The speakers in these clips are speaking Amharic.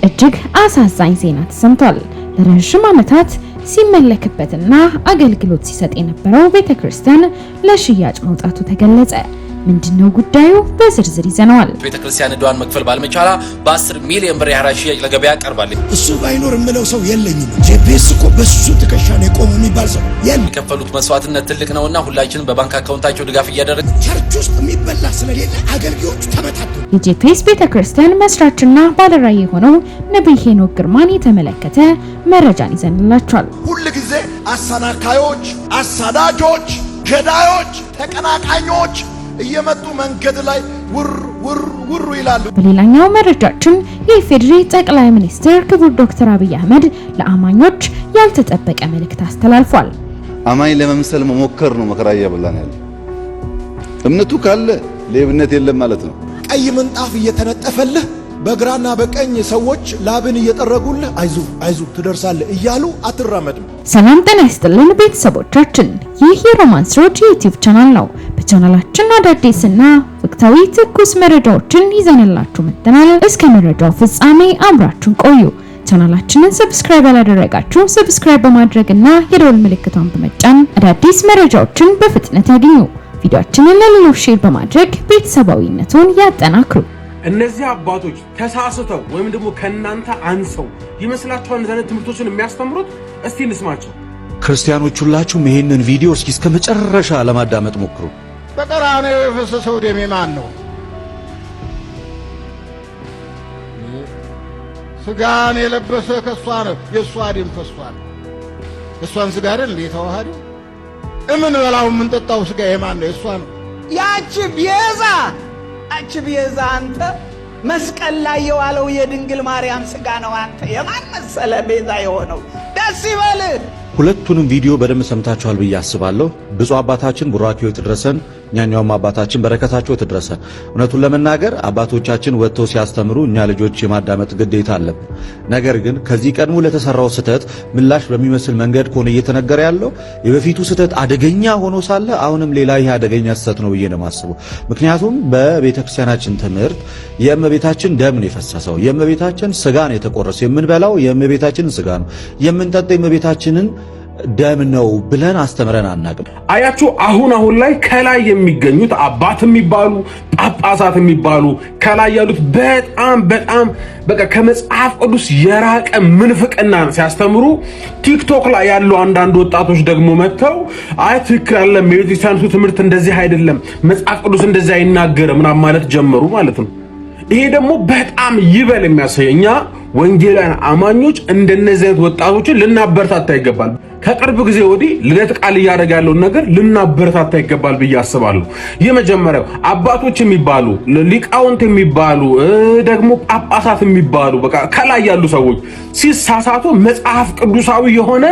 እጅግ አሳዛኝ ዜና ተሰምቷል። ለረጅም ዓመታት ሲመለክበትና አገልግሎት ሲሰጥ የነበረው ቤተክርስቲያን ለሽያጭ መውጣቱ ተገለጸ። ምንድነው ጉዳዩ? በዝርዝር ይዘነዋል። ቤተክርስቲያን ዕዳዋን መክፈል ባለመቻላ በ10 ሚሊዮን ብር ያህል ሽያጭ ለገበያ ቀርባለች። እሱ ባይኖር ምለው ሰው የለኝም። ጄፒኤስ እኮ በሱ ተከሻነ ቆሞ የሚባል ሰው የከፈሉት መስዋዕትነት ትልቅ ነውና ሁላችንም በባንክ አካውንታቸው ድጋፍ እያደረግን ቸርች ውስጥ የሚበላ ስለሌለ አገልጋዮቹ ተመታቱ። የጄፒኤስ ቤተክርስቲያን መስራችና ባለራዕይ የሆነው ነብይ ሄኖክ ግርማን የተመለከተ መረጃን ይዘንላችኋል። ሁሉ ጊዜ አሳናካዮች፣ አሳዳጆች፣ ገዳዮች፣ ተቀናቃኞች እየመጡ መንገድ ላይ ውር ይላሉ። በሌላኛው መረጃችን የኢፌዴሪ ጠቅላይ ሚኒስትር ክቡር ዶክተር አብይ አህመድ ለአማኞች ያልተጠበቀ መልእክት አስተላልፏል። አማኝ ለመምሰል መሞከር ነው መከራ ያበላን ያለ። እምነቱ ካለ ሌብነት የለም ማለት ነው። ቀይ ምንጣፍ እየተነጠፈልህ በግራና በቀኝ ሰዎች ላብን እየጠረጉልህ አይዞ ትደርሳለህ እያሉ አትራመድም። ሰላም ጤና ይስጥልን ቤተሰቦቻችን፣ ይህ የሮማንስ ሮድ ዩቲዩብ ቻናል ነው። በቻናላችን አዳዲስና ወቅታዊ ትኩስ መረጃዎችን ይዘንላችሁ መጥተናል። እስከ መረጃው ፍጻሜ አብራችሁን ቆዩ። ቻናላችንን ሰብስክራይብ ያላደረጋችሁ ሰብስክራይብ በማድረግና የደወል ምልክቷን በመጫን አዳዲስ መረጃዎችን በፍጥነት ያገኙ። ቪዲዮአችንን ለሌሎች ሼር በማድረግ ቤተሰባዊነቱን ያጠናክሩ። እነዚህ አባቶች ተሳስተው ወይም ደግሞ ከናንተ አንሰው ይመስላችኋል እንደዚህ ትምህርቶችን የሚያስተምሩት? እስቲ እንስማቸው። ክርስቲያኖች ሁላችሁም ይሄንን ቪዲዮ እስከ መጨረሻ ለማዳመጥ ሞክሩ። በቀራንዮ የፈሰሰው ደም ማን ነው? ስጋን የለበሰ ከሷ ነው። የሷ ደም ፈሷል። እሷን ስጋ አይደል እንዴ ተዋሃደ? እምን በላው ምን ጠጣው ስጋ የማን ነው? የሷ ነው። ያቺ ቤዛ አንተ መስቀል ላይ የዋለው የድንግል ማርያም ስጋ ነው። አንተ የማን መሰለ ቤዛ የሆነው? ደስ ይበልህ። ሁለቱንም ቪዲዮ በደንብ ሰምታችኋል ብዬ አስባለሁ። ብፁዕ አባታችን ቡራኪው ይድረሰን፣ እኛኛውም አባታችን በረከታቸው ይድረሰን። እውነቱን ለመናገር አባቶቻችን ወጥተው ሲያስተምሩ እኛ ልጆች የማዳመጥ ግዴታ አለብን። ነገር ግን ከዚህ ቀድሞ ለተሰራው ስህተት ምላሽ በሚመስል መንገድ ከሆነ እየተነገረ ያለው የበፊቱ ስህተት አደገኛ ሆኖ ሳለ አሁንም ሌላ ይሄ አደገኛ ስህተት ነው ብዬ ነው የማስበው። ምክንያቱም በቤተክርስቲያናችን ትምህርት የእመቤታችን ደም ነው የፈሰሰው፣ የእመቤታችን ስጋ ነው የተቆረሰው፣ የምንበላው የእመቤታችንን ስጋ ነው፣ የምንጠጣው የእመቤታችንን ደም ነው ብለን አስተምረን አናውቅም። አያችሁ አሁን ላይ ከላይ የሚገኙት አባት የሚባሉ ጳጳሳት የሚባሉ ከላይ ያሉት በጣም በቃ ከመጽሐፍ ቅዱስ የራቀ ምንፍቅና ሲያስተምሩ ቲክቶክ ላይ ያሉ አንዳንድ ወጣቶች ደግሞ መጥተው አይ ትክክል አይደለም፣ የቤተክርስቲያኑ ትምህርት እንደዚህ አይደለም፣ መጽሐፍ ቅዱስ እንደዚህ አይናገርም ምናምን ማለት ጀመሩ ማለት ነው። ይሄ ደግሞ በጣም ይበል የሚያሰኘኛ ወንጌላውያን አማኞች እንደነዚህ አይነት ወጣቶችን ልናበረታታ ይገባል። ከቅርብ ጊዜ ወዲህ ልደት ቃል እያደረገ ያለውን ነገር ልናበረታታ ይገባል ብዬ አስባለሁ። የመጀመሪያው አባቶች የሚባሉ ሊቃውንት የሚባሉ ደግሞ ጳጳሳት የሚባሉ በቃ ከላይ ያሉ ሰዎች ሲሳሳቱ መጽሐፍ ቅዱሳዊ የሆነ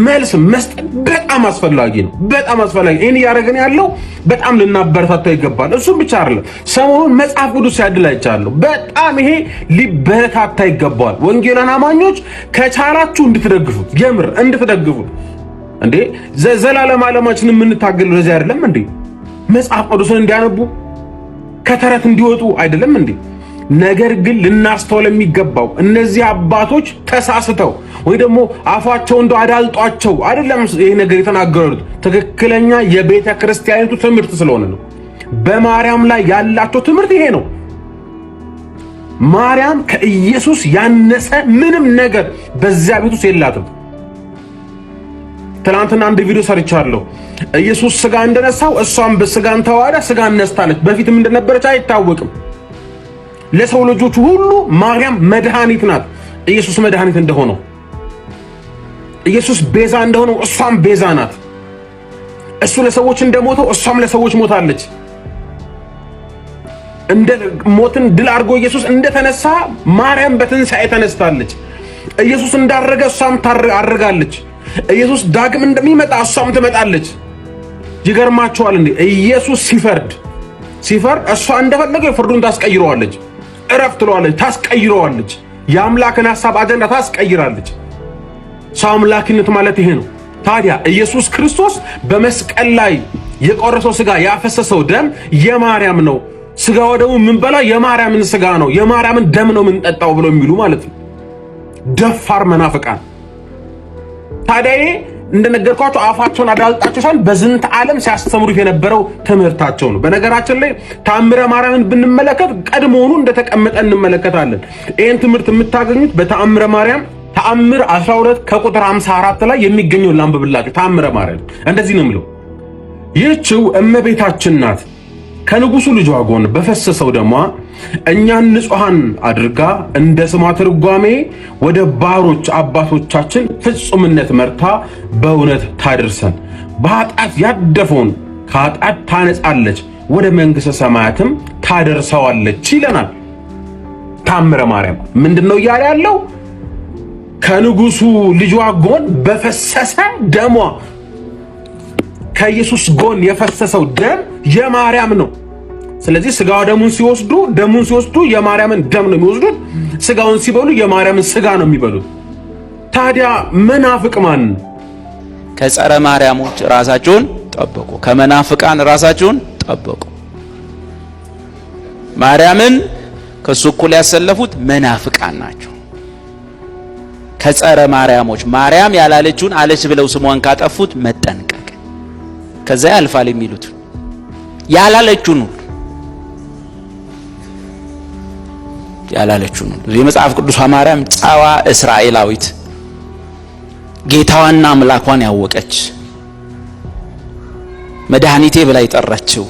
መልስ መስጠት በጣም አስፈላጊ ነው። በጣም አስፈላጊ ይሄን እያደረገን ያለው በጣም ልናበረታታ ይገባል። እሱ ብቻ አይደለም፣ ሰሞኑን መጽሐፍ ቅዱስ ሲያድል አይቻለሁ። በጣም ይሄ ሊበረታታ ይገባል። ወንጌላውያን አማኞች ከቻላችሁ እንድትደግፉት፣ የምር እንድትደግፉት። እንዴ ዘላለም ዓለማችን የምንታገለው ለዚህ አይደለም እንዴ? መጽሐፍ ቅዱስን እንዲያነቡ ከተረት እንዲወጡ አይደለም እንዴ? ነገር ግን ልናስተውል የሚገባው እነዚህ አባቶች ተሳስተው ወይ ደግሞ አፋቸው እንደው አዳልጧቸው አይደለም ይሄ ነገር የተናገሩት፣ ትክክለኛ የቤተ ክርስቲያኒቱ ትምህርት ስለሆነ ነው። በማርያም ላይ ያላቸው ትምህርት ይሄ ነው። ማርያም ከኢየሱስ ያነሰ ምንም ነገር በዚያ ቤት ውስጥ የላትም። ትናንትና አንድ ቪዲዮ ሰርቻለሁ። ኢየሱስ ስጋ እንደነሳው እሷም በስጋን ተዋህዳ ስጋን ነስታለች። በፊትም እንደነበረች አይታወቅም። ለሰው ልጆች ሁሉ ማርያም መድኃኒት ናት። ኢየሱስ መድኃኒት እንደሆነው፣ ኢየሱስ ቤዛ እንደሆነው እሷም ቤዛ ናት። እሱ ለሰዎች እንደሞተው እሷም ለሰዎች ሞታለች። እንደ ሞትን ድል አድርጎ ኢየሱስ እንደተነሳ ማርያም በትንሣኤ ተነስታለች። ኢየሱስ እንዳረገ እሷም ታርጋለች። ኢየሱስ ዳግም እንደሚመጣ እሷም ትመጣለች። ይገርማቸዋል እንዴ? ኢየሱስ ሲፈርድ እሷ እንደፈለገው ፍርዱን ታስቀይረዋለች። እረፍ ትለዋለች፣ ታስቀይረዋለች። የአምላክን ሐሳብ አጀንዳ ታስቀይራለች። ሰው አምላክነት ማለት ይሄ ነው። ታዲያ ኢየሱስ ክርስቶስ በመስቀል ላይ የቆረሰው ስጋ ያፈሰሰው ደም የማርያም ነው። ስጋው ደግሞ ምን በላ የማርያምን ስጋ ነው፣ የማርያምን ደም ነው ምን ጠጣው ብሎ የሚሉ ማለት ነው። ደፋር መናፍቃን። ታዲያ እንደነገርኳችሁ አፋቸውን አዳልጣቸው ሳይሆን በዝንተ ዓለም ሲያስተምሩት የነበረው ትምህርታቸው ነው። በነገራችን ላይ ተአምረ ማርያምን ብንመለከት ቀድሞውኑ እንደተቀመጠ እንመለከታለን። ይህን ትምህርት የምታገኙት በተአምረ ማርያም ተአምር 12 ከቁጥር 54 ላይ የሚገኘው ላንብብላችሁ። ተአምረ ማርያም እንደዚህ ነው የሚለው፣ ይህችው እመቤታችን ናት፣ ከንጉሱ ልጇ ጎን በፈሰሰው ደሟ እኛን ንጹሃን አድርጋ እንደ ስሟ ትርጓሜ ወደ ባሮች አባቶቻችን ፍጹምነት መርታ በእውነት ታደርሰን፣ በኃጢአት ያደፈውን ከኃጢአት ታነጻለች፣ ወደ መንግሥተ ሰማያትም ታደርሰዋለች ይለናል። ተአምረ ማርያም ምንድነው እያለ ያለው? ከንጉሱ ልጇ ጎን በፈሰሰ ደሟ። ከኢየሱስ ጎን የፈሰሰው ደም የማርያም ነው። ስለዚህ ስጋው ደሙን ሲወስዱ የማርያምን ደም ነው የሚወስዱት። ስጋውን ሲበሉ የማርያምን ስጋ ነው የሚበሉት። ታዲያ መናፍቅ ማን? ከጸረ ማርያሞች ራሳቸውን ጠብቁ፣ ከመናፍቃን ራሳቸውን ጠብቁ። ማርያምን ከሱ እኩል ያሰለፉት መናፍቃን ናቸው። ከጸረ ማርያሞች ማርያም ያላለችውን አለች ብለው ስሟን ካጠፉት መጠንቀቅ፣ ከዛ ያልፋል የሚሉት ያላለችውን የመጽሐፍ ቅዱስ ማርያም ጨዋ እስራኤላዊት ጌታዋና አምላኳን ያወቀች መድኃኒቴ ብላ ይጠራችው፣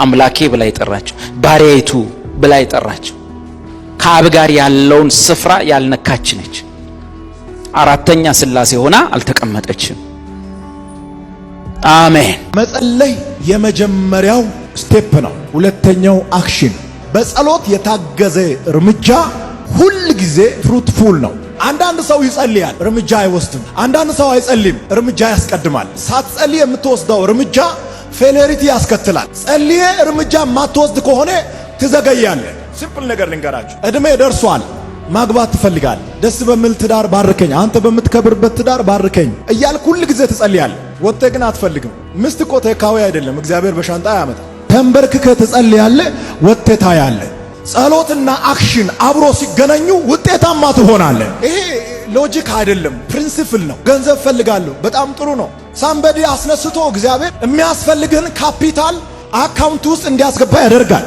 አምላኬ ብላ ይጠራችው፣ ባሪያይቱ ብላ ይጠራችው፣ ከአብ ጋር ያለውን ስፍራ ያልነካች ነች። አራተኛ ሥላሴ ሆና አልተቀመጠችም። አሜን። መጸለይ የመጀመሪያው ስቴፕ ነው። ሁለተኛው አክሽን። በጸሎት የታገዘ እርምጃ ሁል ጊዜ ፍሩትፉል ነው። አንዳንድ ሰው ይጸልያል፣ እርምጃ አይወስድም። አንዳንድ ሰው አይጸልይም፣ እርምጃ ያስቀድማል። ሳትጸልይ የምትወስደው እርምጃ ፌሌሪቲ ያስከትላል። ጸልዬ እርምጃ የማትወስድ ከሆነ ትዘገያለህ። ሲምፕል ነገር ልንገራችሁ። እድሜ ደርሷል፣ ማግባት ትፈልጋል። ደስ በሚል ትዳር ባርከኝ፣ አንተ በምትከብርበት ትዳር ባርከኝ እያልክ ሁል ጊዜ ትጸልያለህ። ወጥተህ ግን አትፈልግም። ምስት እኮ ቴካዌ አይደለም፣ እግዚአብሔር በሻንጣ ያመጣ። ተንበርክከህ ትጸልያለህ፣ ወጥተህ ታያለህ። ጸሎትና አክሽን አብሮ ሲገናኙ ውጤታማ ትሆናለህ። ይሄ ሎጂክ አይደለም፣ ፕሪንሲፕል ነው። ገንዘብ ፈልጋለሁ፣ በጣም ጥሩ ነው። ሳምበዲ አስነስቶ እግዚአብሔር የሚያስፈልግህን ካፒታል አካውንት ውስጥ እንዲያስገባ ያደርጋል።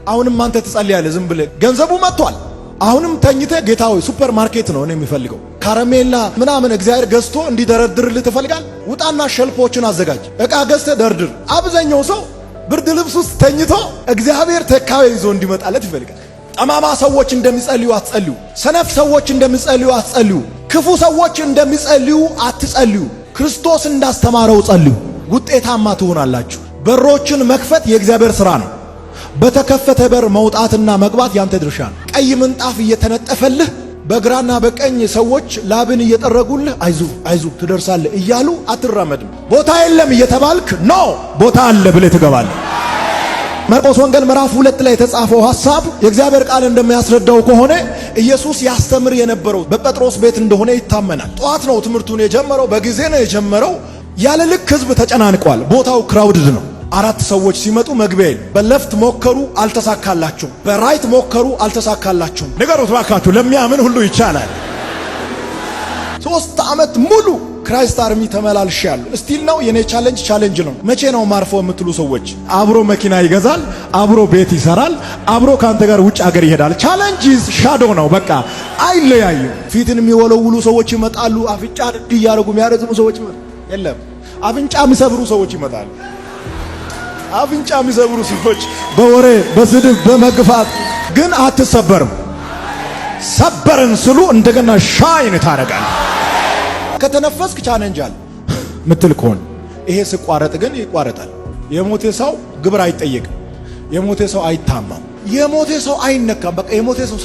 አሁንም አንተ ትጸልያለህ ዝም ብለህ፣ ገንዘቡ መጥቷል። አሁንም ተኝተህ ጌታ ሆይ ሱፐር ማርኬት ነው እኔ የሚፈልገው ካራሜላ ምናምን እግዚአብሔር ገዝቶ እንዲደረድርልህ ትፈልጋለህ? ውጣና ሸልፎችን አዘጋጅ፣ ዕቃ ገዝተህ ደርድር። አብዛኛው ሰው ብርድ ልብስ ውስጥ ተኝቶ እግዚአብሔር ተካዌ ይዞ እንዲመጣለት ይፈልጋል። ጠማማ ሰዎች እንደሚጸልዩ አትጸልዩ። ሰነፍ ሰዎች እንደሚጸልዩ አትጸልዩ። ክፉ ሰዎች እንደሚጸልዩ አትጸልዩ። ክርስቶስ እንዳስተማረው ጸልዩ፣ ውጤታማ ትሆናላችሁ። በሮችን መክፈት የእግዚአብሔር ሥራ ነው። በተከፈተ በር መውጣትና መግባት ያንተ ድርሻ ነው። ቀይ ምንጣፍ እየተነጠፈልህ በግራና በቀኝ ሰዎች ላብን እየጠረጉልህ አይዙ ትደርሳለህ እያሉ አትራመድም። ቦታ የለም እየተባልክ ኖ ቦታ አለ ብለህ ትገባለህ። ማርቆስ ወንጌል ምዕራፍ 2 ላይ የተጻፈው ሐሳብ የእግዚአብሔር ቃል እንደሚያስረዳው ከሆነ ኢየሱስ ያስተምር የነበረው በጴጥሮስ ቤት እንደሆነ ይታመናል። ጠዋት ነው ትምህርቱን የጀመረው፣ በጊዜ ነው የጀመረው። ያለ ልክ ህዝብ ተጨናንቋል። ቦታው ክራውድድ ነው። 4 ሰዎች ሲመጡ መግቢያ በለፍት ሞከሩ፣ አልተሳካላቸውም። በራይት ሞከሩ፣ አልተሳካላቸውም። ንገሩት ባካችሁ፣ ለሚያምን ሁሉ ይቻላል። 3 ዓመት ሙሉ ክራይስት አርሚ ተመላልሻለሁ። ስቲል ነው የኔ ቻሌንጅ ነው። መቼ ነው ማርፎ የምትሉ ሰዎች፣ አብሮ መኪና ይገዛል፣ አብሮ ቤት ይሰራል፣ አብሮ ካንተ ጋር ውጭ ሀገር ይሄዳል። ቻሌንጅ ሻዶ ነው። በቃ አይለያዩ። ፊትን የሚወለውሉ ሰዎች ይመጣሉ። አፍንጫ እንዲያረጉ የሚያረዝሙ ሰዎች የለም። አፍንጫ የሚሰብሩ ሰዎች ይመጣሉ። አፍንጫ የሚሰብሩ ሰዎች በወሬ በስድብ በመግፋት ግን አትሰበርም። ሰበርን ስሉ እንደገና ሻይን ታረጋል። ከተነፈስክ ቻሌንጅ አለ ምትል ከሆነ ይሄ ሲቋረጥ ግን ይቋረጣል። የሞተ ሰው ግብር አይጠየቅም። የሞተ ሰው አይታማም። የሞተ ሰው አይነካም። በቃ የሞተ ሰው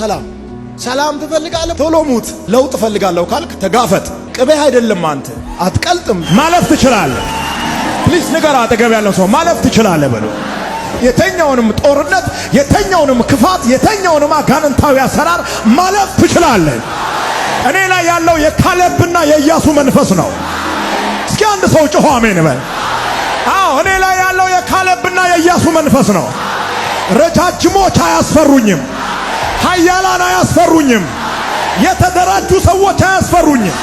ሰላም ትፈልጋለህ? ቶሎ ሙት። ለውጥ ፈልጋለሁ ካልክ ተጋፈጥ። ቅቤ አይደለም አንተ አትቀልጥም። ማለፍ ትችላለህ። ፕሊስ ንገራ አጠገብ ያለው ሰው ማለፍ ትችላለህ በሉ። የተኛውንም ጦርነት፣ የተኛውንም ክፋት፣ የተኛውንም አጋንንታዊ አሰራር ማለፍ ትችላለህ። እኔ ላይ ያለው የካሌብና የኢያሱ መንፈስ ነው። እስኪ አንድ ሰው ጮሆ አሜን በል። አዎ እኔ ላይ ያለው የካሌብና የኢያሱ መንፈስ ነው። ረጃጅሞች አያስፈሩኝም። ኃያላን አያስፈሩኝም። የተደራጁ ሰዎች አያስፈሩኝም።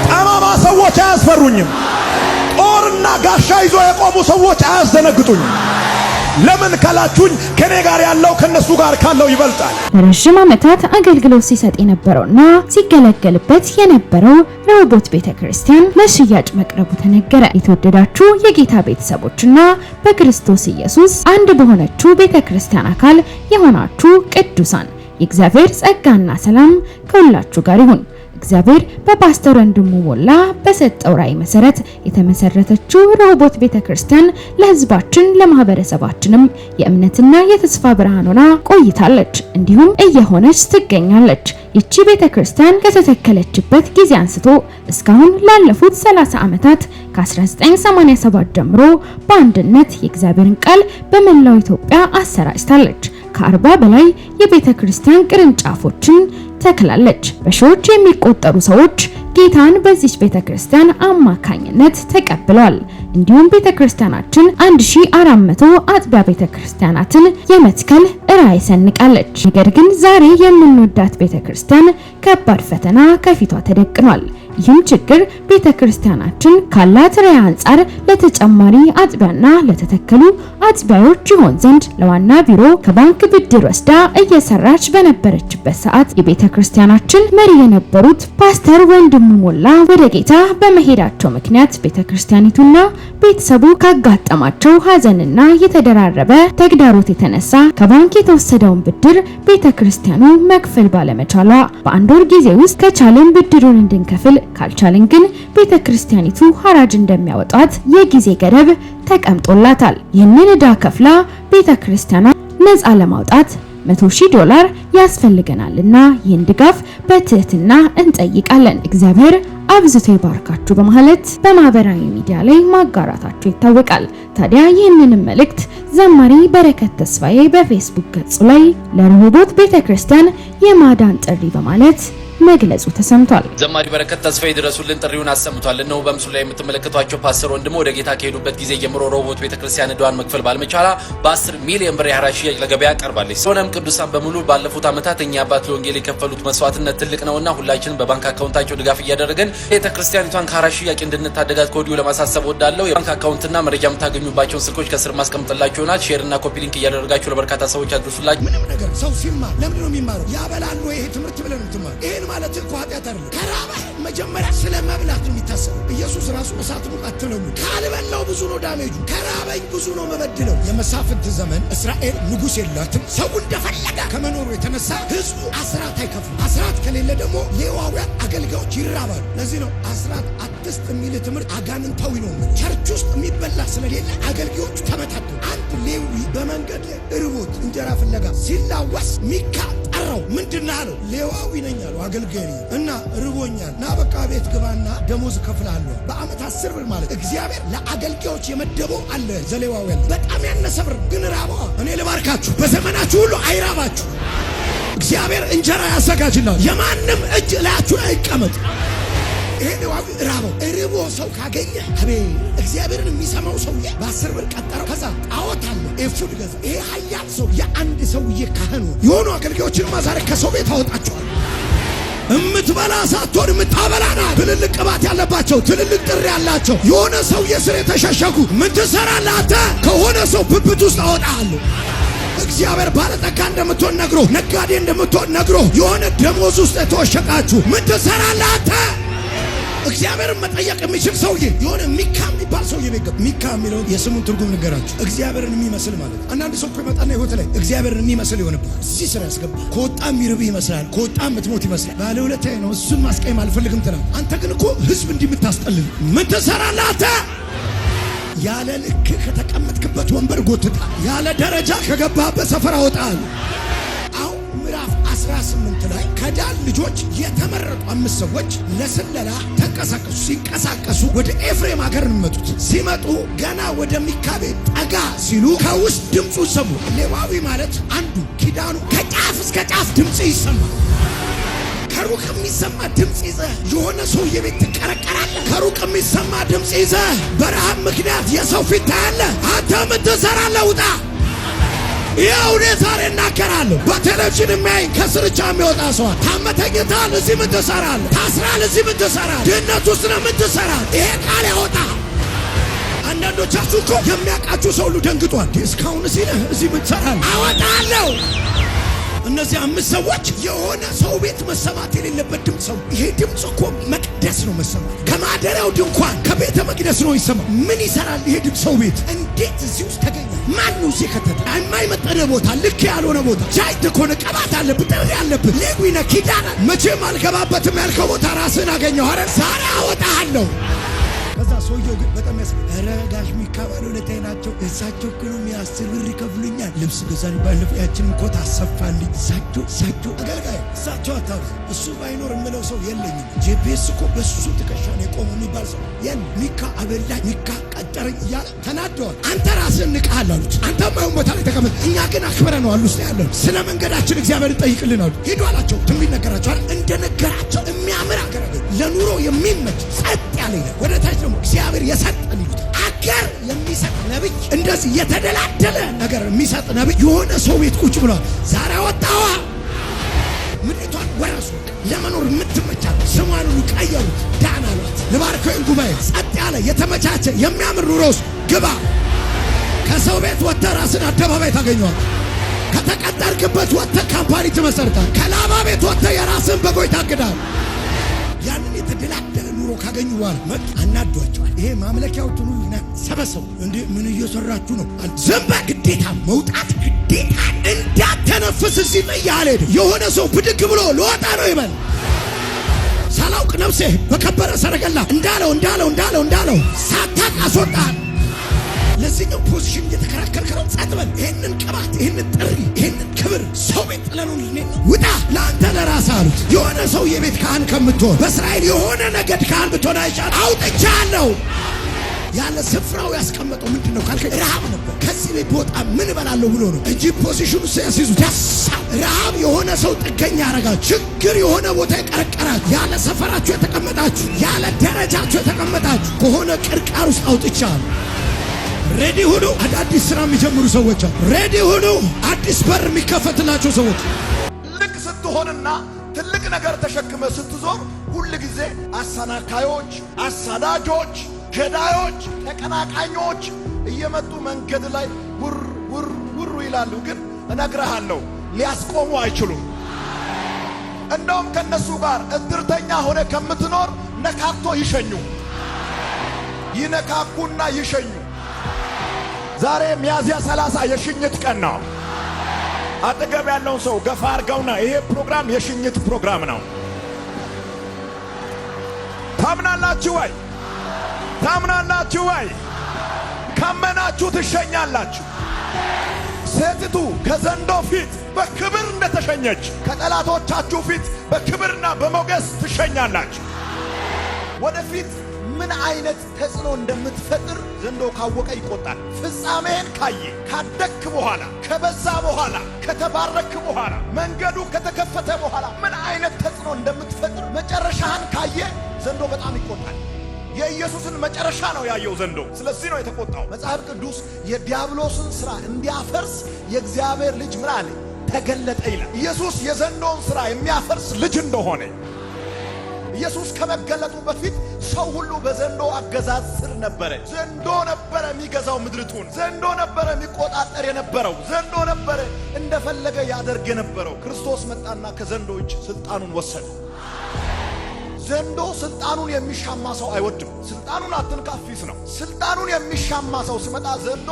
ጠማማ ሰዎች አያስፈሩኝም። ጦርና ጋሻ ይዞ የቆሙ ሰዎች አያስደነግጡኝም። ለምን ካላችሁኝ ከኔ ጋር ያለው ከነሱ ጋር ካለው ይበልጣል። ለረጅም ዓመታት አገልግሎት ሲሰጥ የነበረውና ሲገለገልበት የነበረው ረሆቦት ቤተክርስቲያን ለሽያጭ መቅረቡ ተነገረ። የተወደዳችሁ የጌታ ቤተሰቦችና በክርስቶስ ኢየሱስ አንድ በሆነችው ቤተክርስቲያን አካል የሆናችሁ ቅዱሳን የእግዚአብሔር ጸጋና ሰላም ከሁላችሁ ጋር ይሁን። እግዚአብሔር በፓስተር ወንድሙ ሞላ በሰጠው ራዕይ መሰረት የተመሰረተችው ረሆቦት ቤተክርስቲያን ለሕዝባችን ለማህበረሰባችንም የእምነትና የተስፋ ብርሃን ሆና ቆይታለች፣ እንዲሁም እየሆነች ትገኛለች። ይቺ ቤተክርስቲያን ከተተከለችበት ጊዜ አንስቶ እስካሁን ላለፉት 30 ዓመታት ከ1987 ጀምሮ በአንድነት የእግዚአብሔርን ቃል በመላው ኢትዮጵያ አሰራጭታለች። ከ40 በላይ የቤተክርስቲያን ቅርንጫፎችን ተክላለች። በሺዎች የሚቆጠሩ ሰዎች ጌታን በዚህ ቤተክርስቲያን አማካኝነት ተቀብለዋል። እንዲሁም ቤተክርስቲያናችን 1400 አጥቢያ ቤተክርስቲያናትን የመትከል ራዕይ ሰንቃለች። ነገር ግን ዛሬ የምንወዳት ቤተክርስቲያን ከባድ ፈተና ከፊቷ ተደቅኗል። ይህም ችግር ቤተክርስቲያናችን ካላት ራዕይ አንጻር ለተጨማሪ አጥቢያና ለተተከሉ አጥቢያዎች ይሆን ዘንድ ለዋና ቢሮ ከባንክ ብድር ወስዳ እየሰራች በነበረችበት ሰዓት የቤተክርስቲያናችን መሪ የነበሩት ፓስተር ወንድሙ ሞላ ወደ ጌታ በመሄዳቸው ምክንያት ቤተክርስቲያኒቱና ቤተሰቡ ካጋጠማቸው ሐዘንና የተደራረበ ተግዳሮት የተነሳ ከባንክ የተወሰደውን ብድር ቤተክርስቲያኑ መክፈል ባለመቻሏ በአንድ ወር ጊዜ ውስጥ ከቻለን ብድሩን እንድንከፍል ካልቻለን ግን ቤተክርስቲያኒቱ ሐራጅ እንደሚያወጣት የጊዜ ገደብ ተቀምጦላታል። ይህንን ዕዳ ከፍላ ቤተክርስቲያኗ ነፃ ለማውጣት $100,000 ያስፈልገናልና ይህን ድጋፍ በትህትና እንጠይቃለን። እግዚአብሔር አብዝቶ ይባርካችሁ በማለት በማህበራዊ ሚዲያ ላይ ማጋራታቸው ይታወቃል። ታዲያ ይህንን መልእክት ዘማሪ በረከት ተስፋዬ በፌስቡክ ገጹ ላይ ለረሆቦት ቤተክርስቲያን የማዳን ጥሪ በማለት መግለጹ ተሰምቷል። ዘማሪ በረከት ተስፋዬ ድረሱልን ጥሪውን አሰምቷል። ነው በምስሉ ላይ የምትመለከቷቸው ፓስተር ወንድሙ ወደ ጌታ ከሄዱበት ጊዜ ጀምሮ ረሆቦት ቤተክርስቲያን ዕዳዋን መክፈል ባለመቻላ በ10 ሚሊዮን ብር የሐራጅ ሽያጭ ለገበያ ቀርባለች። ስለሆነም ቅዱሳን በሙሉ ባለፉት ዓመታት እኛ አባት ለወንጌል የከፈሉት መስዋዕትነት ትልቅ ነውና ሁላችንም በባንክ አካውንታቸው ድጋፍ እያደረገን ቤተክርስቲያኒቷን ከሐራጅ ሽያጭ እንድንታደጋት ከወዲሁ ለማሳሰብ ወዳለው የባንክ አካውንትና መረጃ የምታገኙባቸውን ስልኮች ከስር ማስቀምጥላችሁ ይሆናል። ሼር እና ኮፒ ሊንክ እያደረጋችሁ ለበርካታ ሰዎች አድርሱላችሁ። ምንም ነገር ሰው ሲማር ለምን ነው የሚማረው? ያበላሉ። ይሄ ትምህርት ብለን እንትማር ይሄን ማለት እኮ ኃጢአት አይደለም። ከራበህ መጀመሪያ ስለ መብላት የሚታሰብ ኢየሱስ ራሱ እሳት ሙቃት ነው። ካልበላው ብዙ ነው ዳሜጁ፣ ከራበኝ ብዙ ነው መበድለው። የመሳፍንት ዘመን እስራኤል ንጉስ የላትም። ሰው እንደፈለገ ከመኖሩ የተነሳ ህዝቡ አስራት አይከፍሉ። አስራት ከሌለ ደግሞ ሌዋውያን አገልጋዮች ይራባሉ። ለዚህ ነው አስራት አትስጥ የሚል ትምህርት አጋንንታዊ ነው። ቸርች ውስጥ የሚበላ ስለሌለ አገልጋዮቹ ተመታቱ። አንድ ሌዊ በመንገድ ላይ እርቦት እንጀራ ፍለጋ ሲላወስ ሚካ ጠራው። ምንድነው አለው? ሌዋዊ ነኝ አለው አገልጋይ እና ርቦኛል ና በቃ ቤት ግባና ደሞዝ ከፍላለሁ። በአመት 10 ብር ማለት እግዚአብሔር ለአገልጋዮች የመደበው አለ። ዘሌዋውያን በጣም ያነሰ ብር ግን ራባ። እኔ ልባርካችሁ፣ በዘመናችሁ ሁሉ አይራባችሁ። እግዚአብሔር እንጀራ ያዘጋጅላል። የማንም እጅ ላያችሁ ላይ አይቀመጥ። ይሄ ሌዋዊ ራበው። ርቦ ሰው ካገኘ አቤት እግዚአብሔርን የሚሰማው ሰውዬ በ10 ብር ቀጠረው። ከዛ ጣዖት አለ ኤፉድ ገዛ። ይሄ ኃያል ሰው የአንድ ሰውዬ ካህኑ የሆኑ አገልጋዮችን ማዛረ ከሰው ቤት አወጣቸዋል። እምትበላ ሳትሆን የምታበላና ትልልቅ ቅባት ያለባቸው ትልልቅ ጥሪ ያላቸው የሆነ ሰው የስር የተሸሸጉ ምን ትሰራለህ አንተ? ከሆነ ሰው ብብት ውስጥ አወጣለሁ። እግዚአብሔር ባለጠጋ እንደምትሆን ነግሮ ነጋዴ እንደምትሆን ነግሮ የሆነ ደሞዝ ውስጥ የተወሸቃችሁ ምን ትሰራለህ አንተ? እግዚአብሔርን መጠየቅ የሚችል ሰውዬ የሆነ ሚካ የሚባል ሰውዬ ነው። ሚካ የሚለው የስሙን ትርጉም ንገራችሁ፣ እግዚአብሔርን የሚመስል ማለት። አንዳንድ ሰው ይመጣና ህይወት ላይ እግዚአብሔርን የሚመስል ይሆንብሃል። እዚህ ስራ ያስገባ። ከወጣ የሚርብህ ይመስላል፣ ከወጣ የምትሞት ይመስላል። ባለውለታዬ ነው እሱን ማስቀየም አልፈልግም ትላለህ። አንተ ግን እኮ ህዝብ እንዲህ የምታስጠልል ምን ትሰራለህ አንተ? ያለ ልክ ከተቀመጥክበት ወንበር ጎትታ፣ ያለ ደረጃ ከገባህበት ሰፈር አወጣል። አሁን ምዕራፍ 18 ላይ ከዳን ልጆች የተመረጡ 5 ሰዎች ለስለላ ተንቀሳቀሱ። ሲንቀሳቀሱ ወደ ኤፍሬም ሀገር እንመጡት። ሲመጡ ገና ወደ ሚካ ቤት ጠጋ ሲሉ ከውስጥ ድምፁ ሰሙ። ሌዋዊ ማለት አንዱ ኪዳኑ ከጫፍ እስከ ጫፍ ድምፅ ይሰማል። ከሩቅ የሚሰማ ድምፅ ይዘህ የሆነ ሰው የቤት ትቀረቀራለህ። ከሩቅ የሚሰማ ድምፅ ይዘህ በረሃብ ምክንያት የሰው ፊት ታያለህ። አንተ ምን ትሰራለህ? ውጣ። ይኸው እኔ ዛሬ እናገራለሁ። በቴሌቪዥን የሚያይ ከስርቻ የሚወጣ ሰዋል። ታመተኝታል፣ እዚህ ምን ትሰራለህ? ታስራል፣ እዚህ ምን ትሰራለህ? ድህነት ውስጥ ነው ምን ትሰራለህ? ይሄ ቃል ያወጣ። አንዳንዶቻችሁ እኮ የሚያውቃችሁ ሰው ሁሉ ደንግጧል። እስካሁን እዚህ ምን ትሰራለህ? አወጣለሁ። እነዚህ 5 ሰዎች የሆነ ሰው ቤት መሰማት የሌለበት ድምፅ ሰው። ይሄ ድምፅ እኮ መቅደስ ነው መሰማት። ከማደሪያው ድንኳን ከቤተ መቅደስ ነው ይሰማ። ምን ይሰራል ይሄ ድምፅ ሰው ቤት? እንዴት እዚህ ውስጥ ተገኘ? ማን ነው እዚህ ከተተ? የማይመጠነ ቦታ፣ ልክ ያልሆነ ቦታ፣ ጃይት ከሆነ ቀባት አለብህ፣ ጥሪ አለብህ፣ ሌዊነ ኪዳና መቼም አልገባበትም ያልከው ቦታ ራስህን አገኘው። አረ ዛሬ አወጣሃለሁ። ከዛ ሰውየው ግን በጣም ኧረ ጋሽ ሚካባሉ ለታይ ናቸው። እሳቸው ክሉ 10 ብር ይከፍሉኛል። ልብስ ገዛኝ ባለፈው ያችን ኮት አሰፋልኝ። እሳቸው አገልጋይ እሳቸው አታው እሱ ባይኖር የምለው ሰው የለኝም። ጄፒኤስ እኮ በሱ ትከሻ ነው የቆመው የሚባል ሰው ሚካ አበላኝ፣ ሚካ ቀጠረኝ እያለ ተናደዋል። አንተ ራስህን ንቀሃል አሉት። አንተ ማይሆን ቦታ ላይ ተቀመጥ፣ እኛ ግን አክብረነዋል። ውስጥ ያለን ስለ መንገዳችን እግዚአብሔር ይጠይቅልን አሉ። ሂዱ አላቸው። ትንቢት ነገራቸዋል። እንደነገራቸው የሚያምር አገር ለኑሮ የሚመች ጸጥ ያለ ወደ ታች ደግሞ እግዚአብሔር የሰጠን ይሉት አገር የሚሰጥ ነብይ፣ እንደዚህ የተደላደለ ነገር የሚሰጥ ነብይ የሆነ ሰው ቤት ቁጭ ብሏል። ዛሬ ወጣዋ ምድሪቷን ወረሱ። ለመኖር የምትመቻት ስሟን ሁሉ ቀየሩት። ዳን አሏት። ልባርከው ጉባኤ ጸጥ ያለ የተመቻቸ የሚያምር ኑሮስ ግባ። ከሰው ቤት ወጥተህ ራስን አደባባይ ታገኘዋል። ከተቀጠርክበት ወጥተህ ካምፓኒ ትመሰርታል። ከላባ ቤት ወጥተህ የራስን በጎይ ታግዳል። ያንን የተደላደለ ኑሮ ካገኙ በኋላ መጡ። አናዷቸዋል። ይሄ ማምለኪያዎቹን ሁሉ ሰበሰቡ። እንዴ ምን እየሰራችሁ ነው? ዝም በል። ግዴታ መውጣት ግዴታ። እንዳተነፍስ እዚህ ጥያለ የሆነ ሰው ብድግ ብሎ ልወጣ ነው ይበል። ሳላውቅ ነፍሴ በከበረ ሰረገላ እንዳለው ሳታቅ አስወጣል። ለዚህ ነው ፖዚሽን እየተከራከርከው። ጸጥ በል። ይሄንን ቅባት፣ ይሄንን ጥሪ፣ ይሄንን ክብር ሰው ቤት ጥለነው ውጣ። ለአንተ ለራስህ አሉት። የሆነ ሰው የቤት ካህን ከምትሆን በእስራኤል የሆነ ነገድ ካህን ብትሆን አይቻል አውጥቻለሁ ያለ ስፍራው ያስቀመጠው ምንድን ነው ካልከ ረሃብ ነበር። ከዚህ ቤት በወጣ ምን እበላለሁ ብሎ ነው እንጂ ፖዚሽኑ ሲያስይዙት ያሳል። ረሃብ የሆነ ሰው ጥገኛ ያረጋችሁ፣ ችግር የሆነ ቦታ የቀረቀራችሁ፣ ያለ ሰፈራችሁ የተቀመጣችሁ፣ ያለ ደረጃችሁ የተቀመጣችሁ ከሆነ ቅርቃር ውስጥ አውጥቻለሁ። ሬዲ ሁኑ። አዳዲስ ስራ የሚጀምሩ ሰዎች ሬዲ ሁኑ። አዲስ በር የሚከፈትላቸው ሰዎች። ልክ ስትሆንና ትልቅ ነገር ተሸክመ ስትዞር ሁሉ ጊዜ አሰናካዮች፣ አሳዳጆች፣ ገዳዮች፣ ተቀናቃኞች እየመጡ መንገድ ላይ ውር ይላሉ። ግን እነግርሃለሁ ሊያስቆሙ አይችሉም። እንደውም ከነሱ ጋር እድርተኛ ሆነ ከምትኖር ነካክቶ ይሸኙ። ይነካኩና ይሸኙ። ዛሬ ሚያዝያ 30 የሽኝት ቀን ነው። አጠገብ ያለውን ሰው ገፋ አድርገውና ይሄ ፕሮግራም የሽኝት ፕሮግራም ነው። ታምናላችሁ ወይ? ታምናላችሁ ወይ? ካመናችሁ ትሸኛላችሁ። ሴቲቱ ከዘንዶ ፊት በክብር እንደተሸኘች ከጠላቶቻችሁ ፊት በክብርና በሞገስ ትሸኛላችሁ። ወደፊት ምን አይነት ተጽዕኖ እንደምትፈጥር ዘንዶ ካወቀ ይቆጣል። ፍጻሜን ካየ ካደክ በኋላ ከበዛ በኋላ ከተባረክ በኋላ መንገዱ ከተከፈተ በኋላ ምን አይነት ተጽዕኖ እንደምትፈጥር መጨረሻህን ካየ ዘንዶ በጣም ይቆጣል። የኢየሱስን መጨረሻ ነው ያየው ዘንዶ። ስለዚህ ነው የተቆጣው። መጽሐፍ ቅዱስ የዲያብሎስን ሥራ እንዲያፈርስ የእግዚአብሔር ልጅ ምን አለ? ተገለጠ ይላል። ኢየሱስ የዘንዶን ሥራ የሚያፈርስ ልጅ እንደሆነ ኢየሱስ ከመገለጡ በፊት ሰው ሁሉ በዘንዶ አገዛዝ ስር ነበረ። ዘንዶ ነበረ የሚገዛው ምድርቱን። ዘንዶ ነበረ የሚቆጣጠር የነበረው። ዘንዶ ነበረ እንደፈለገ ያደርግ የነበረው። ክርስቶስ መጣና ከዘንዶ እጅ ስልጣኑን ወሰደ። ዘንዶ ስልጣኑን የሚሻማ ሰው አይወድም። ስልጣኑን አትንካፊስ ነው። ስልጣኑን የሚሻማ ሰው ሲመጣ ዘንዶ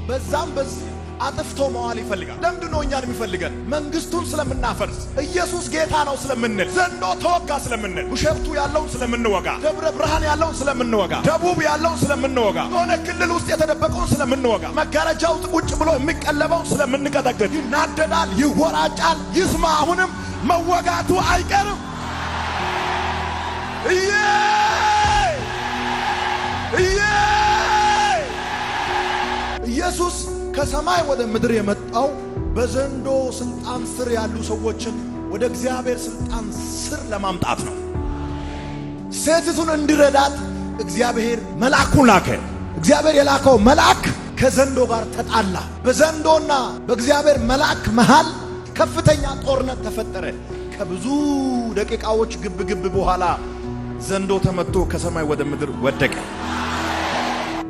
በዛም በዚህ አጥፍቶ መዋል ይፈልጋል። ለምንድን ነው እኛን የሚፈልገን? መንግስቱን ስለምናፈርስ፣ ኢየሱስ ጌታ ነው ስለምንል፣ ዘንዶ ተወጋ ስለምንል፣ ቢሾፍቱ ያለውን ስለምንወጋ፣ ደብረ ብርሃን ያለውን ስለምንወጋ፣ ደቡብ ያለውን ስለምንወጋ፣ የሆነ ክልል ውስጥ የተደበቀውን ስለምንወጋ፣ መጋረጃው ቁጭ ብሎ የሚቀለበውን ስለምንቀጠቅጥ፣ ይናደዳል፣ ይወራጫል፣ ይስማ። አሁንም መወጋቱ አይቀርም። ኢየሱስ ከሰማይ ወደ ምድር የመጣው በዘንዶ ስልጣን ስር ያሉ ሰዎችን ወደ እግዚአብሔር ስልጣን ስር ለማምጣት ነው። ሴቲቱን እንዲረዳት እግዚአብሔር መልአኩን ላከ። እግዚአብሔር የላከው መልአክ ከዘንዶ ጋር ተጣላ። በዘንዶና በእግዚአብሔር መልአክ መሃል ከፍተኛ ጦርነት ተፈጠረ። ከብዙ ደቂቃዎች ግብ በኋላ ዘንዶ ተመቶ ከሰማይ ወደ ምድር ወደቀ።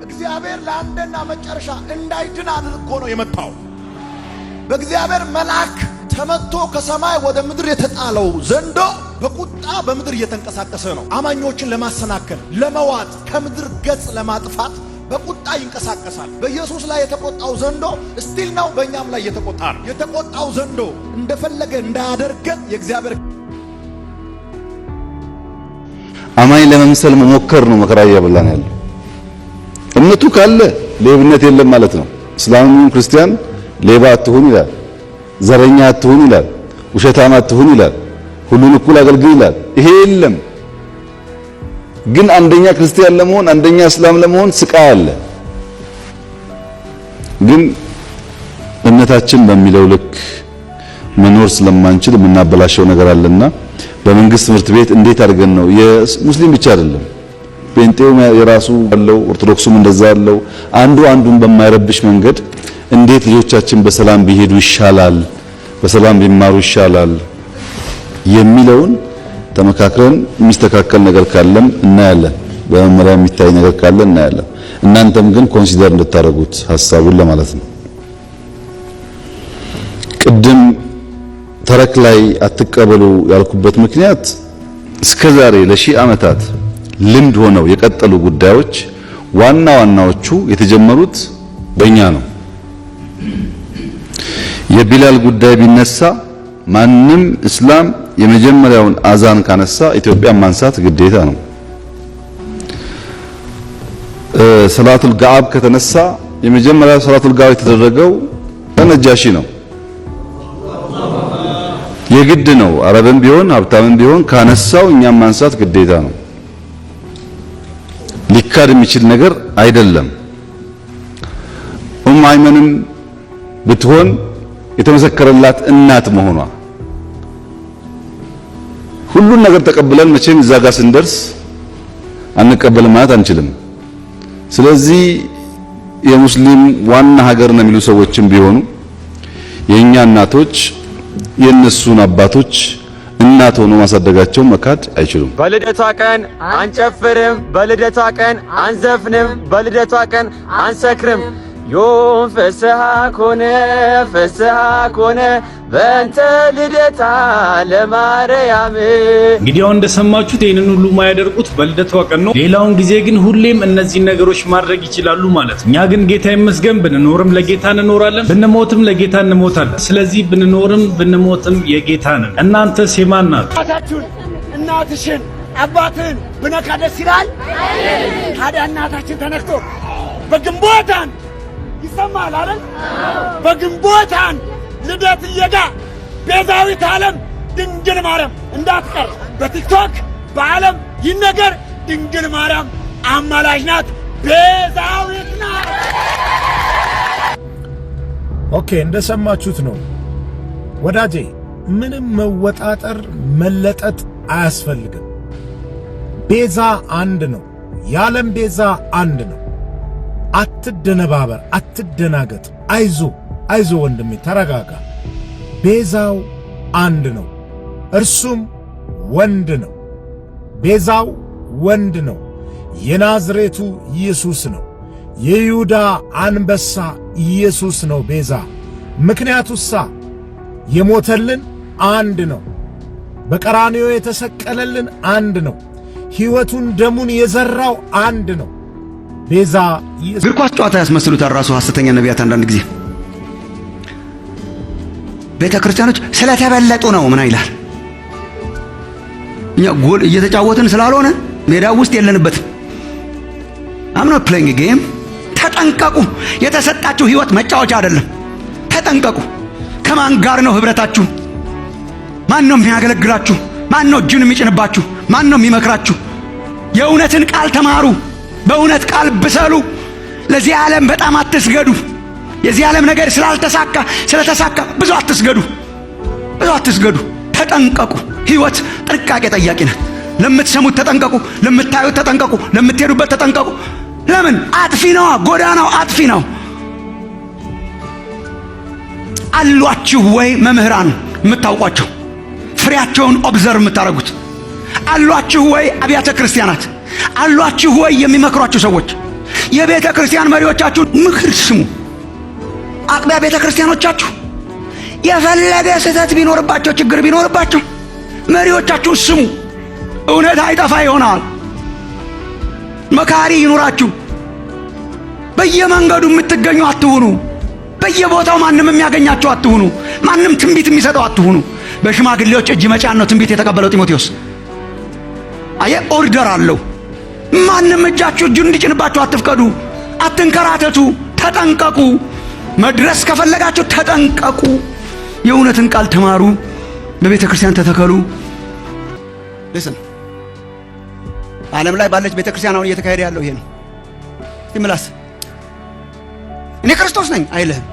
እግዚአብሔር ለአንድና መጨረሻ እንዳይድን አድርጎ ነው የመታው። በእግዚአብሔር መልአክ ተመቶ ከሰማይ ወደ ምድር የተጣለው ዘንዶ በቁጣ በምድር እየተንቀሳቀሰ ነው። አማኞችን ለማሰናከል፣ ለመዋጥ፣ ከምድር ገጽ ለማጥፋት በቁጣ ይንቀሳቀሳል። በኢየሱስ ላይ የተቆጣው ዘንዶ ስቲል ነው በእኛም ላይ የተቆጣ ነው። የተቆጣው ዘንዶ እንደፈለገ እንዳያደርገን የእግዚአብሔር አማኝ ለመምሰል መሞከር ነው መከራ እያበላን ያለው። እምነቱ ካለ ሌብነት የለም ማለት ነው። እስላምም ክርስቲያን ሌባ አትሁን ይላል፣ ዘረኛ አትሁን ይላል፣ ውሸታም አትሁን ይላል፣ ሁሉን እኩል አገልግል ይላል። ይሄ የለም። ግን አንደኛ ክርስቲያን ለመሆን አንደኛ እስላም ለመሆን ስቃይ አለ። ግን እምነታችን በሚለው ልክ መኖር ስለማንችል የምናበላሸው ነገር አለና በመንግስት ትምህርት ቤት እንዴት አድርገን ነው የሙስሊም ብቻ አይደለም ጴንጤው የራሱ አለው፣ ኦርቶዶክሱም እንደዛ አለው። አንዱ አንዱን በማይረብሽ መንገድ እንዴት ልጆቻችን በሰላም ቢሄዱ ይሻላል፣ በሰላም ቢማሩ ይሻላል የሚለውን ተመካክረን የሚስተካከል ነገር ካለም እናያለን። በመመሪያ የሚታይ ነገር ካለ እናያለን። እናንተም ግን ኮንሲደር እንድታደርጉት ሐሳቡን ለማለት ነው። ቅድም ተረክ ላይ አትቀበሉ ያልኩበት ምክንያት እስከዛሬ ለሺህ ዓመታት ልምድ ሆነው የቀጠሉ ጉዳዮች ዋና ዋናዎቹ የተጀመሩት በእኛ ነው። የቢላል ጉዳይ ቢነሳ ማንም እስላም የመጀመሪያውን አዛን ካነሳ ኢትዮጵያን ማንሳት ግዴታ ነው። ሰላቱል ጋብ ከተነሳ የመጀመሪያው ሰላቱል ጋብ የተደረገው በነጃሺ ነው። የግድ ነው። አረብም ቢሆን ሀብታምም ቢሆን ካነሳው እኛም ማንሳት ግዴታ ነው። ሊካድ የሚችል ነገር አይደለም። አይመንም ብትሆን የተመሰከረላት እናት መሆኗ ሁሉን ነገር ተቀብለን መቼም እዛ ጋር ስንደርስ አንቀበልም ማለት አንችልም። ስለዚህ የሙስሊም ዋና ሀገር ነው የሚሉ ሰዎችም ቢሆኑ የኛ እናቶች የነሱን አባቶች እናት ሆኖ ማሳደጋቸው መካድ አይችሉም። በልደቷ ቀን አንጨፍርም፣ በልደቷ ቀን አንዘፍንም፣ በልደቷ ቀን አንሰክርም። ዮም ፍስሐ ኮነ በእንተ ልደታ ለማርያም። እንግዲህ አሁን እንደሰማችሁት ይህንን ሁሉ ማያደርጉት በልደቷ ቀን ነው። ሌላውን ጊዜ ግን ሁሌም እነዚህን ነገሮች ማድረግ ይችላሉ ማለት ነው። እኛ ግን ጌታ ይመስገን ብንኖርም ለጌታ እንኖራለን፣ ብንሞትም ለጌታ እንሞታለን። ስለዚህ ብንኖርም ብንሞትም የጌታ ነን። እናንተስ የማን ናችሁ? እናታችሁን፣ እናትሽን፣ አባትህን ብነካ ደስ ይላል? ታዲያ እናታችን ተነክቶ በግንቦታን ይሰማል አይደል? በግንቦታን ልደት እየጋ ቤዛዊት ዓለም ድንግል ማርያም እንዳትቀር በቲክቶክ በዓለም ይነገር። ድንግል ማርያም አማላጅ ናት፣ ቤዛዊት ናት። ኦኬ፣ እንደሰማችሁት ነው ወዳጄ። ምንም መወጣጠር መለጠጥ አያስፈልግም። ቤዛ አንድ ነው። የዓለም ቤዛ አንድ ነው። አትደነባበር፣ አትደናገጥ። አይዞ ወንድሜ ተረጋጋ። ቤዛው አንድ ነው፣ እርሱም ወንድ ነው። ቤዛው ወንድ ነው፣ የናዝሬቱ ኢየሱስ ነው። የይሁዳ አንበሳ ኢየሱስ ነው ቤዛ። ምክንያቱሳ የሞተልን አንድ ነው፣ በቀራንዮ የተሰቀለልን አንድ ነው፣ ሕይወቱን ደሙን የዘራው አንድ ነው። ቤዛ እግር ኳስ ጨዋታ ያስመስሉታል ራሱ ሐሰተኛ ነቢያት። አንዳንድ ጊዜ ቤተ ክርስቲያኖች ስለተበለጡ ነው ምን ይላል። እኛ ጎል እየተጫወትን ስላልሆነ ሜዳው ውስጥ የለንበትም። I'm not playing a game። ተጠንቀቁ። የተሰጣችሁ ሕይወት መጫወቻ አይደለም። ተጠንቀቁ። ከማን ጋር ነው ህብረታችሁ? ማን ነው የሚያገለግላችሁ? ማን ነው እጁን የሚጭንባችሁ? ማን ነው የሚመክራችሁ? የእውነትን ቃል ተማሩ። በእውነት ቃል ብሰሉ። ለዚህ ዓለም በጣም አትስገዱ። የዚህ ዓለም ነገር ስለተሳካ ብዙ አትስገዱ። ተጠንቀቁ። ሕይወት ጥንቃቄ ጠያቂ ናት። ለምትሰሙት ተጠንቀቁ፣ ለምታዩት ተጠንቀቁ፣ ለምትሄዱበት ተጠንቀቁ። ለምን? አጥፊ ነዋ። ጎዳናው አጥፊ ነው። አሏችሁ ወይ መምህራን የምታውቋቸው ፍሬያቸውን ኦብዘርቭ የምታደርጉት? አሏችሁ ወይ አብያተ ክርስቲያናት? አሏችሁ ወይ የሚመክሯችሁ ሰዎች? የቤተ ክርስቲያን መሪዎቻችሁ ምክር ስሙ። አጥቢያ ቤተ ክርስቲያኖቻችሁ የፈለገ ስህተት ቢኖርባቸው ችግር ቢኖርባቸው መሪዎቻችሁ ስሙ። እውነት አይጠፋ ይሆናል። መካሪ ይኑራችሁ። በየመንገዱ የምትገኙ አትሁኑ። በየቦታው ማንም የሚያገኛችሁ አትሁኑ። ማንም ትንቢት የሚሰጠው አትሁኑ። በሽማግሌዎች እጅ መጫን ነው ትንቢት የተቀበለው ጢሞቴዎስ። አየ ኦርደር አለው። ማንም እጁን እንዲጭንባችሁ አትፍቀዱ። አትንከራተቱ። ተጠንቀቁ። መድረስ ከፈለጋችሁ ተጠንቀቁ። የእውነትን ቃል ተማሩ። በቤተ ክርስቲያን ተተከሉ። ለሰን ዓለም ላይ ባለች ቤተ ክርስቲያን አሁን እየተካሄደ ያለው ይሄ ነው። ይምላስ እኔ ክርስቶስ ነኝ አይልህም።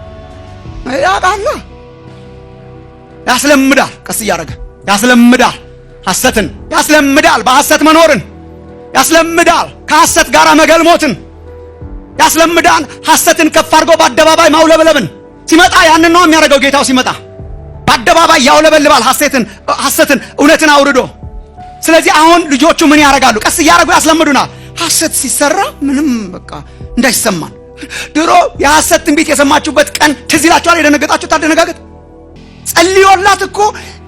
ያቃላ ያስለምዳል። ቀስ እያደረገ ያስለምዳል። ሐሰትን ያስለምዳል። በሐሰት መኖርን ያስለምዳል። ከሐሰት ጋር መገልሞትን ያስለምዳል። ሐሰትን ከፍ አድርጎ በአደባባይ ማውለብለብን ሲመጣ ያንን ነው የሚያደርገው። ጌታው ሲመጣ በአደባባይ ያውለበልባል ሐሰትን እውነትን አውርዶ። ስለዚህ አሁን ልጆቹ ምን ያደርጋሉ? ቀስ እያደረጉ ያስለምዱናል። ሐሰት ሲሰራ ምንም በቃ እንዳይሰማን። ድሮ የሐሰት ትንቢት የሰማችሁበት ቀን ትዝ ይላችኋል? የደነገጣችሁ ታደነጋገጥ። ጸልዮላት እኮ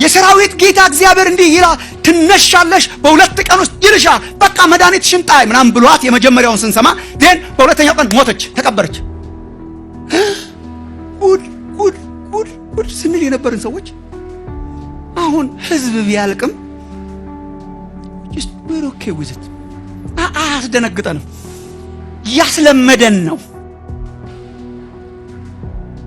የሰራዊት ጌታ እግዚአብሔር እንዲህ ይላል፣ ትነሻለሽ፣ በሁለት ቀን ውስጥ ይልሻል፣ በቃ መድኃኒትሽን ጣይ ምናምን ብሏት የመጀመሪያውን ስንሰማ ዴን በሁለተኛው ቀን ሞተች፣ ተቀበረች። ጉድ ስንል የነበርን ሰዎች አሁን ህዝብ ቢያልቅም just we're okay with it። አያስደነግጠንም። ያስለመደን ነው።